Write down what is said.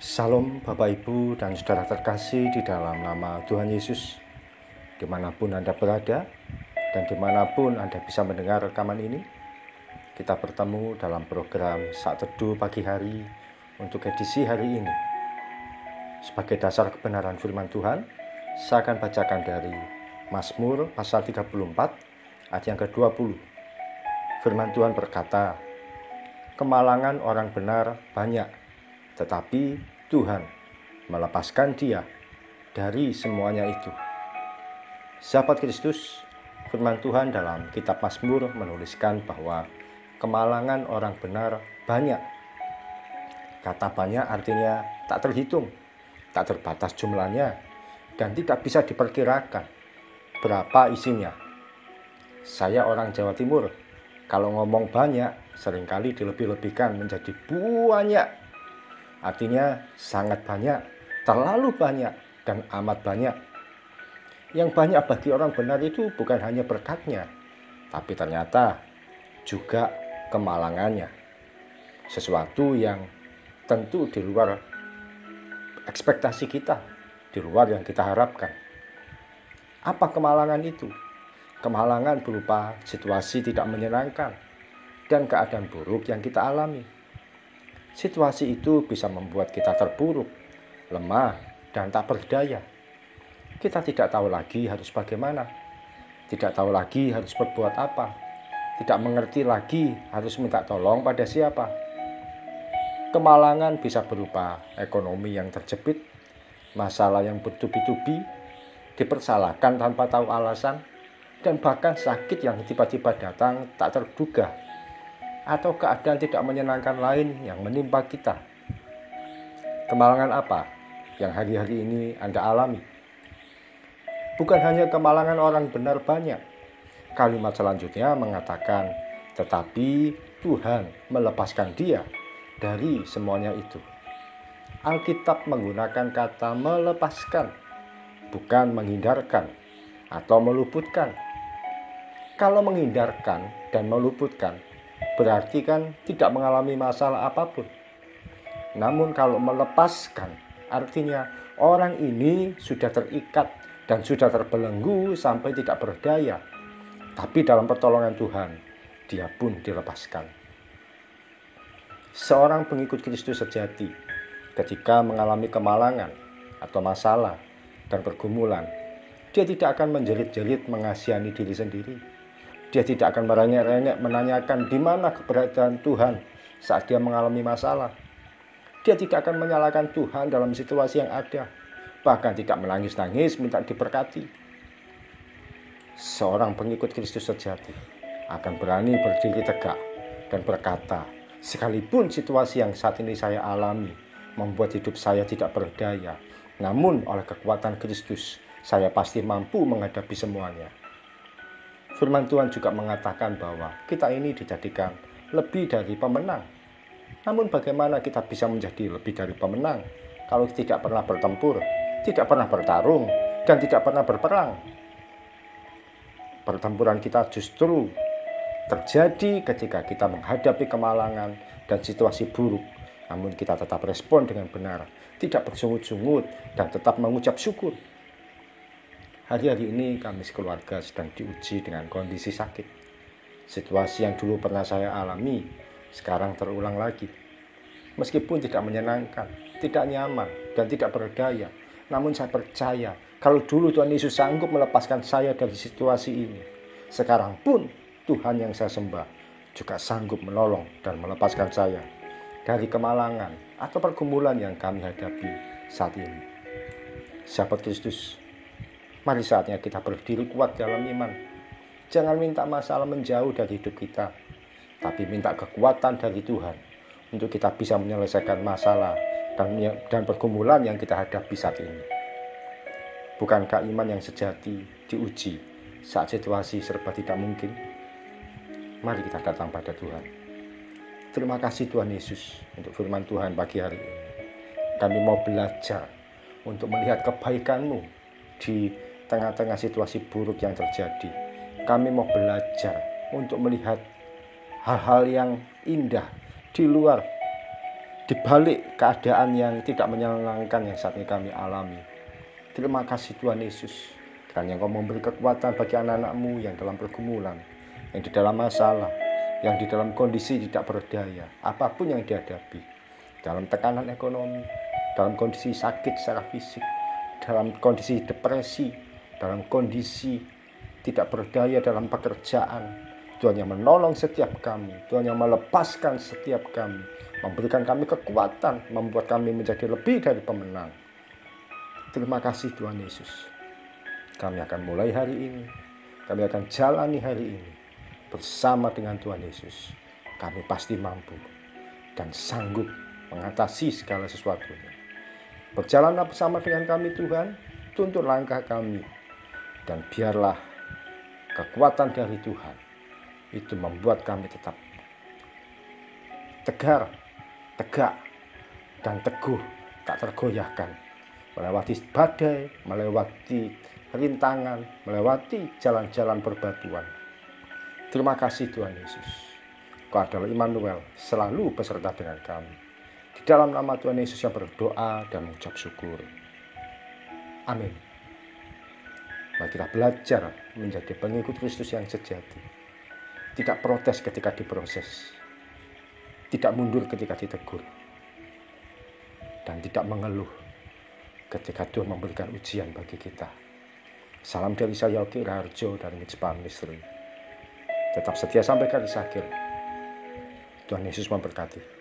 Salam Bapak Ibu dan Saudara terkasih di dalam nama Tuhan Yesus. Dimanapun Anda berada dan dimanapun Anda bisa mendengar rekaman ini, kita bertemu dalam program Saat Teduh Pagi Hari untuk edisi hari ini. Sebagai dasar kebenaran firman Tuhan, saya akan bacakan dari Mazmur pasal 34 ayat yang ke-20. Firman Tuhan berkata, "Kemalangan orang benar banyak, tetapi Tuhan melepaskan dia dari semuanya itu." Sahabat Kristus, firman Tuhan dalam kitab Mazmur menuliskan bahwa kemalangan orang benar banyak. Kata banyak artinya tak terhitung, tak terbatas jumlahnya, dan tidak bisa diperkirakan berapa isinya. Saya orang Jawa Timur, kalau ngomong banyak seringkali dilebih-lebihkan menjadi banyak. Artinya sangat banyak, terlalu banyak, dan amat banyak. Yang banyak bagi orang benar itu bukan hanya berkatnya, tapi ternyata juga kemalangannya. Sesuatu yang tentu di luar ekspektasi kita, di luar yang kita harapkan. Apa kemalangan itu? Kemalangan berupa situasi tidak menyenangkan dan keadaan buruk yang kita alami. Situasi itu bisa membuat kita terpuruk, lemah, dan tak berdaya. Kita tidak tahu lagi harus bagaimana, tidak tahu lagi harus berbuat apa, tidak mengerti lagi harus minta tolong pada siapa. Kemalangan bisa berupa ekonomi yang terjepit, masalah yang bertubi-tubi, dipersalahkan tanpa tahu alasan, dan bahkan sakit yang tiba-tiba datang tak terduga, atau keadaan tidak menyenangkan lain yang menimpa kita. Kemalangan apa yang hari-hari ini Anda alami? Bukan hanya kemalangan orang benar banyak. Kalimat selanjutnya mengatakan, tetapi Tuhan melepaskan dia dari semuanya itu. Alkitab menggunakan kata melepaskan, bukan menghindarkan atau meluputkan. Kalau menghindarkan dan meluputkan, berarti kan tidak mengalami masalah apapun. Namun kalau melepaskan, artinya orang ini sudah terikat dan sudah terbelenggu sampai tidak berdaya. Tapi dalam pertolongan Tuhan, dia pun dilepaskan. Seorang pengikut Kristus sejati, ketika mengalami kemalangan atau masalah dan pergumulan, dia tidak akan menjerit-jerit mengasihani diri sendiri. Dia tidak akan merengek-rengek menanyakan di mana keberadaan Tuhan saat dia mengalami masalah. Dia tidak akan menyalahkan Tuhan dalam situasi yang ada, bahkan tidak menangis-nangis minta diberkati. Seorang pengikut Kristus sejati akan berani berdiri tegak dan berkata, sekalipun situasi yang saat ini saya alami membuat hidup saya tidak berdaya, namun oleh kekuatan Kristus, saya pasti mampu menghadapi semuanya. Firman Tuhan juga mengatakan bahwa kita ini dijadikan lebih dari pemenang. Namun bagaimana kita bisa menjadi lebih dari pemenang kalau tidak pernah bertempur, tidak pernah bertarung, dan tidak pernah berperang? Pertempuran kita justru terjadi ketika kita menghadapi kemalangan dan situasi buruk. Namun kita tetap respon dengan benar, tidak bersungut-sungut, dan tetap mengucap syukur. Hari-hari ini kami sekeluarga sedang diuji dengan kondisi sakit. Situasi yang dulu pernah saya alami, sekarang terulang lagi. Meskipun tidak menyenangkan, tidak nyaman, dan tidak berdaya, namun saya percaya kalau dulu Tuhan Yesus sanggup melepaskan saya dari situasi ini, sekarang pun Tuhan yang saya sembah juga sanggup menolong dan melepaskan saya dari kemalangan atau pergumulan yang kami hadapi saat ini. Sahabat Kristus, mari saatnya kita berdiri kuat dalam iman. Jangan minta masalah menjauh dari hidup kita, tapi minta kekuatan dari Tuhan untuk kita bisa menyelesaikan masalah dan pergumulan yang kita hadapi saat ini. Bukankah iman yang sejati diuji saat situasi serba tidak mungkin? Mari kita datang pada Tuhan. Terima kasih Tuhan Yesus untuk firman Tuhan pagi hari ini. Kami mau belajar untuk melihat kebaikan-Mu di tengah-tengah situasi buruk yang terjadi. Kami mau belajar untuk melihat hal-hal yang indah di luar di balik keadaan yang tidak menyenangkan yang saat ini kami alami. Terima kasih Tuhan Yesus, karena Engkau memberi kekuatan bagi anak-anak-Mu yang dalam pergumulan, yang di dalam masalah, yang di dalam kondisi tidak berdaya, apapun yang dihadapi, dalam tekanan ekonomi, dalam kondisi sakit secara fisik, dalam kondisi depresi, dalam kondisi tidak berdaya dalam pekerjaan. Tuhan yang menolong setiap kami, Tuhan yang melepaskan setiap kami, memberikan kami kekuatan, membuat kami menjadi lebih dari pemenang. Terima kasih Tuhan Yesus. Kami akan mulai hari ini, kami akan jalani hari ini bersama dengan Tuhan Yesus. Kami pasti mampu dan sanggup mengatasi segala sesuatunya. Berjalanlah bersama dengan kami Tuhan, tuntun langkah kami, dan biarlah kekuatan dari Tuhan itu membuat kami tetap tegar, tegak, dan teguh, tak tergoyahkan, melewati badai, melewati rintangan, melewati jalan-jalan berbatuan. Terima kasih Tuhan Yesus. Kau adalah Immanuel, selalu beserta dengan kami. Di dalam nama Tuhan Yesus yang berdoa dan mengucap syukur. Amin. Mari kita belajar menjadi pengikut Kristus yang sejati. Tidak protes ketika diproses, tidak mundur ketika ditegur, dan tidak mengeluh ketika Tuhan memberikan ujian bagi kita. Salam dari saya, Yogi Raharjo dari Mitspa Ministry. Tetap setia sampai garis akhir. Tuhan Yesus memberkati.